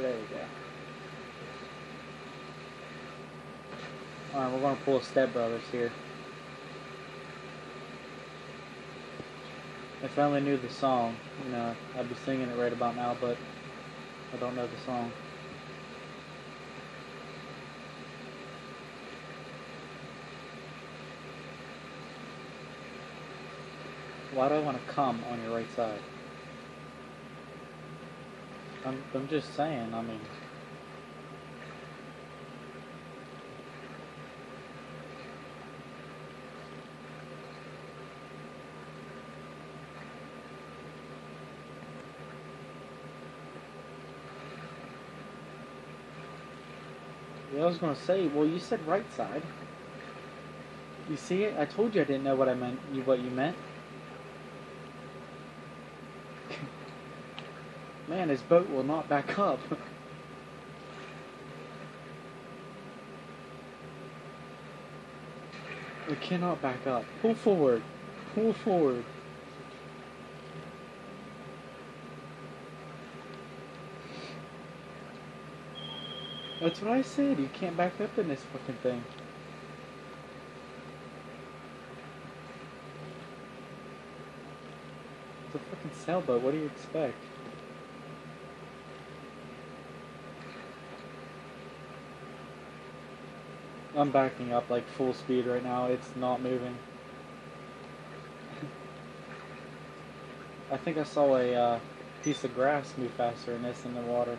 There you go. Alright, we're going to pull Step Brothers here. If I only knew the song, you know, I'd be singing it right about now, but I don't know the song. Why do I want to come on your right side? I'm just saying, I mean... Yeah, I was going to say, well, you said right side. You see it? I told you I didn't know what I meant. What you meant. Man, his boat will not back up. It cannot back up. Pull forward. Pull forward. That's what I said. You can't back up in this fucking thing. It's a fucking sailboat. What do you expect? I'm backing up like full speed right now. It's not moving. I think I saw a piece of grass move faster than this in the water.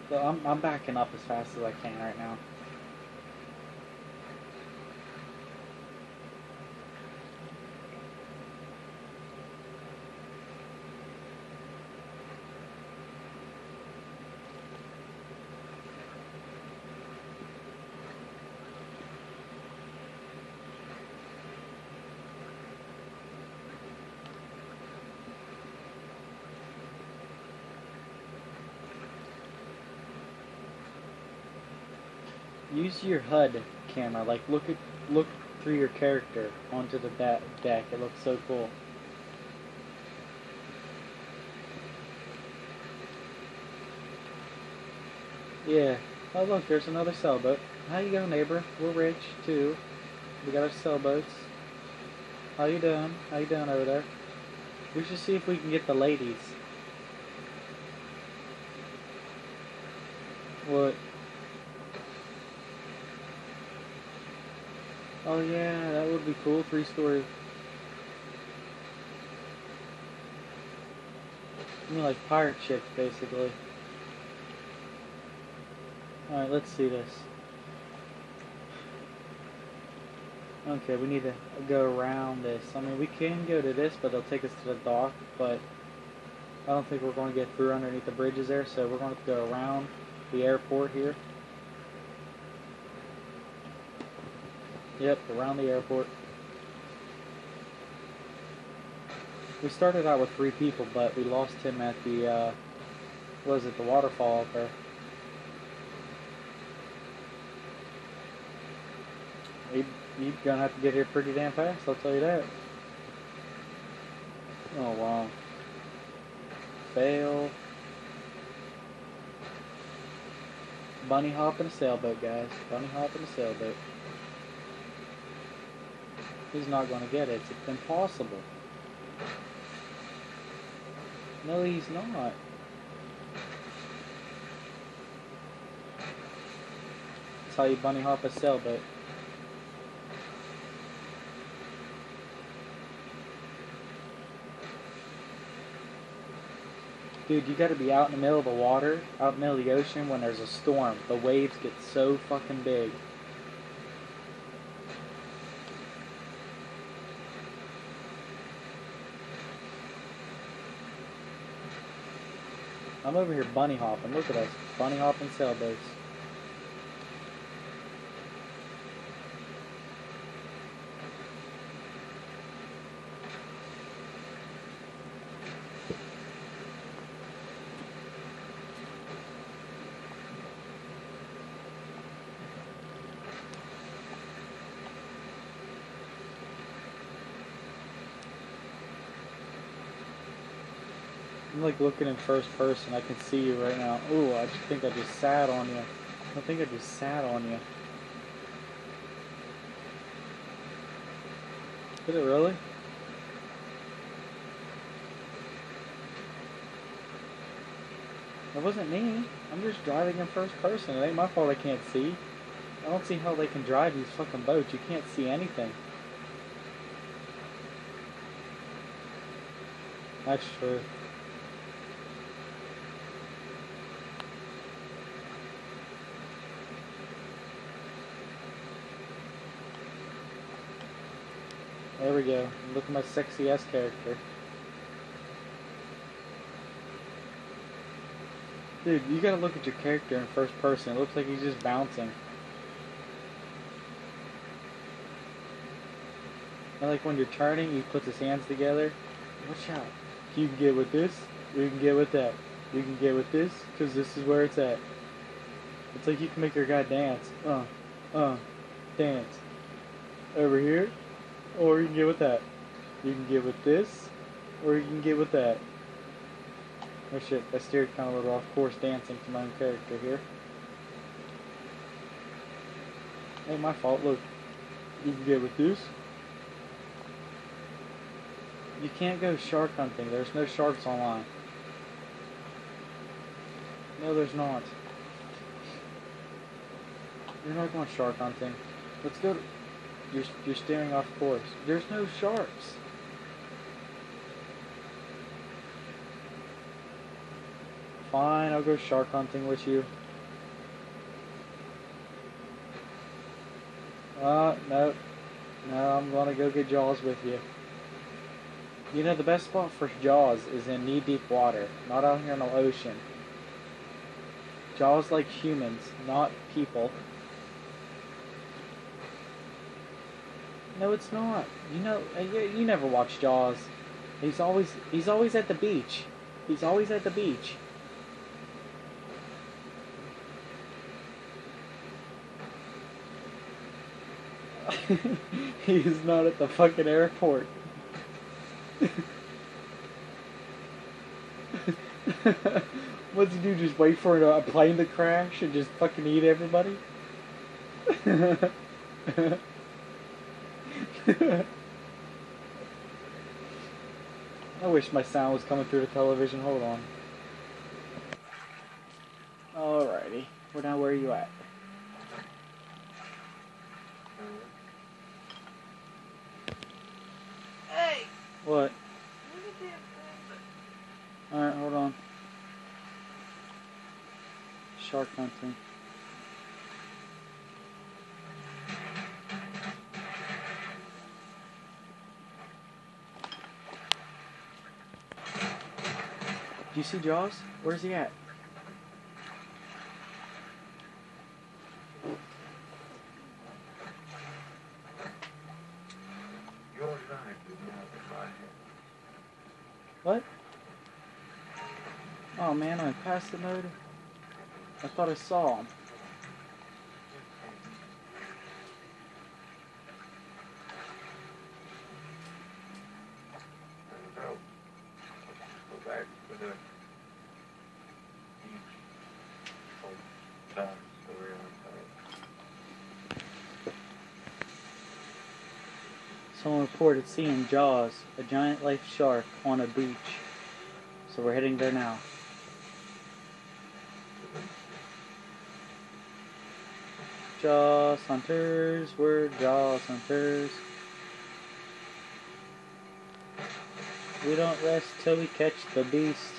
So I'm backing up as fast as I can right now. Use your HUD camera, like look through your character onto the deck. It looks so cool. Yeah. Oh look, there's another sailboat. How you going, neighbor? We're rich too. We got our sailboats. How you doing? How you doing over there? We should see if we can get the ladies. What? Oh yeah, that would be cool. 3-story. I mean, like pirate ships, basically. Alright, let's see this. Okay, we need to go around this. I mean, we can go to this, but they'll take us to the dock, but I don't think we're going to get through underneath the bridges there, so we're going to go around the airport here. Yep, around the airport. We started out with 3 people, but we lost him at the, what is it, the waterfall up there. You're gonna have to get here pretty damn fast, I'll tell you that. Oh, wow. Fail. Bunny hop in a sailboat, guys. Bunny hop in a sailboat. He's not going to get it. It's impossible. No, he's not. That's how you bunny hop a sailboat. Dude, you gotta be out in the middle of the water, out in the middle of the ocean when there's a storm. The waves get so fucking big. I'm over here bunny hopping. Look at us. Bunny hopping sailboats. I'm like looking in first person. I can see you right now. Ooh, I just think I just sat on you. I think I just sat on you. Did it really? It wasn't me. I'm just driving in first person. It ain't my fault I can't see. I don't see how they can drive these fucking boats. You can't see anything. That's true. There we go. Look at my sexy ass character. Dude, you gotta look at your character in first person. It looks like he's just bouncing. And like when you're turning, he puts his hands together. Watch out. You can get with this, or you can get with that. You can get with this, because this is where it's at. It's like you can make your guy dance. Dance. Over here, or you can get with that. You can get with this, or you can get with that. Oh shit, I steered kind of a little off course dancing to my own character here. Ain't my fault, look. You can get with this. You can't go shark hunting, there's no sharks online. No, there's not. You're not going shark hunting. Let's go to... You're steering off course. There's no sharks. Fine, I'll go shark hunting with you. No. No, I'm gonna go get Jaws with you. You know, the best spot for Jaws is in knee-deep water, not out here in the ocean. Jaws like humans, not people. No, it's not. You know, you never watch Jaws. He's always at the beach. He's always at the beach. He's not at the fucking airport. What's he do? Just wait for a plane to crash and just fucking eat everybody? I wish my sound was coming through the television. Hold on. Alrighty. Well, now where are you at? Hey! What? Look at them things. Alright, hold on. Shark hunting. Do you see Jaws? Where's he at? Your life is not in my hands. What? Oh man, I passed the motor. I thought I saw him. No. Go back to the beach. Old time story on time. Someone reported seeing Jaws, a giant life shark, on a beach. So we're heading there now. Jaws hunters, we're Jaws hunters. We don't rest till we catch the beast.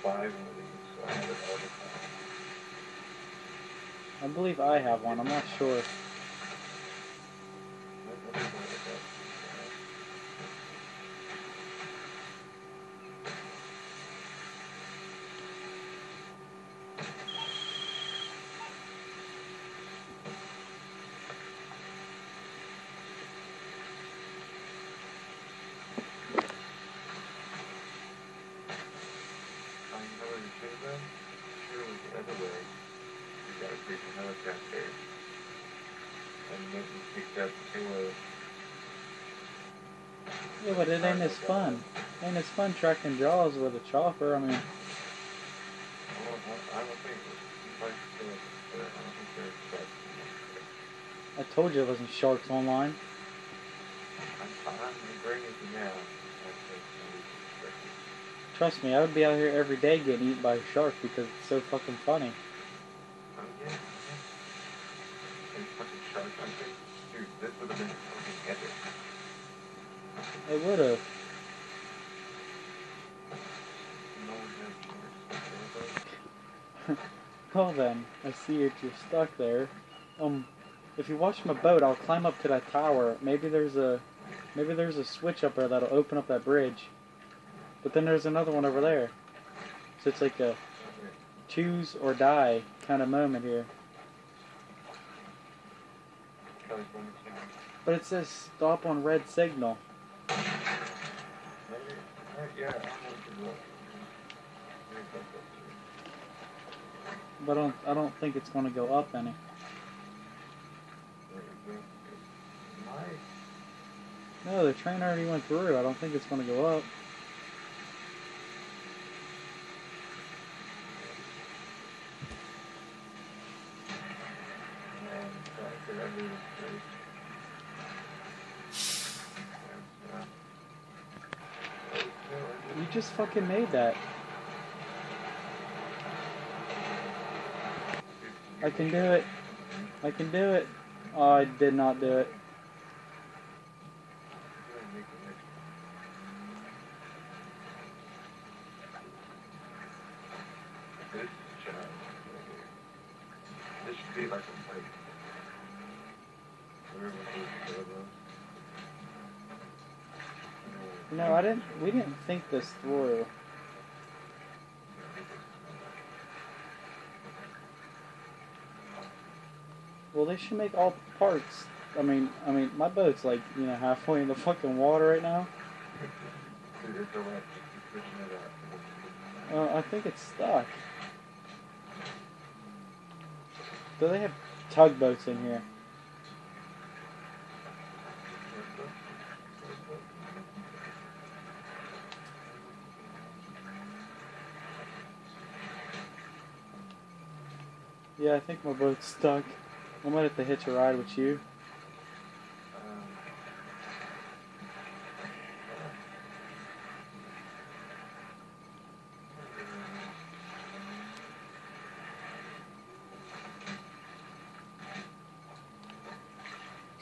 Buy one of these, so I have it all the time. I believe I have one, I'm not sure. and then you picked up two Yeah, but it ain't as fun. Ain't as fun tracking jaws with a chopper. I mean, well, I don't think you might still, but I don't think there's I told you it wasn't Sharks Online. I'm bringing it now. Trust me, I would be out here every day getting eaten by a shark because it's so fucking funny. Oh, yeah, yeah. And fucking shark hunting. Dude, this would have been fucking epic. It would have. No one has sharks. Well then, I see that you're stuck there. If you watch my boat, I'll climb up to that tower. Maybe there's a switch up there that'll open up that bridge. But then there's another one over there. So it's like a choose or die kind of moment here. But it says stop on red signal. Yeah, But I don't think it's going to go up any. No, the train already went through. I don't think it's going to go up. You just fucking made that. I can do it. I can do it. Oh, I did not do it. This should be like a fight. No, we didn't think this through. Well, they should make all parts. I mean, my boat's like, halfway in the fucking water right now. I think it's stuck. Do they have tugboats in here? Yeah, I think my boat's stuck. I might have to hitch a ride with you.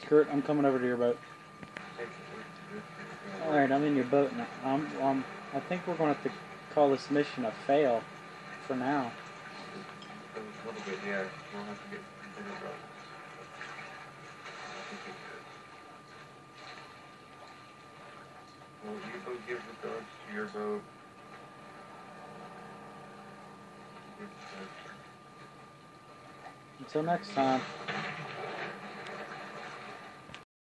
Kurt, I'm coming over to your boat. Alright, I'm in your boat now. I think we're going to have to call this mission a fail for now. A little bit, yeah. We'll have to get bigger boats. Well, you go give the dogs to your boat. Until next time.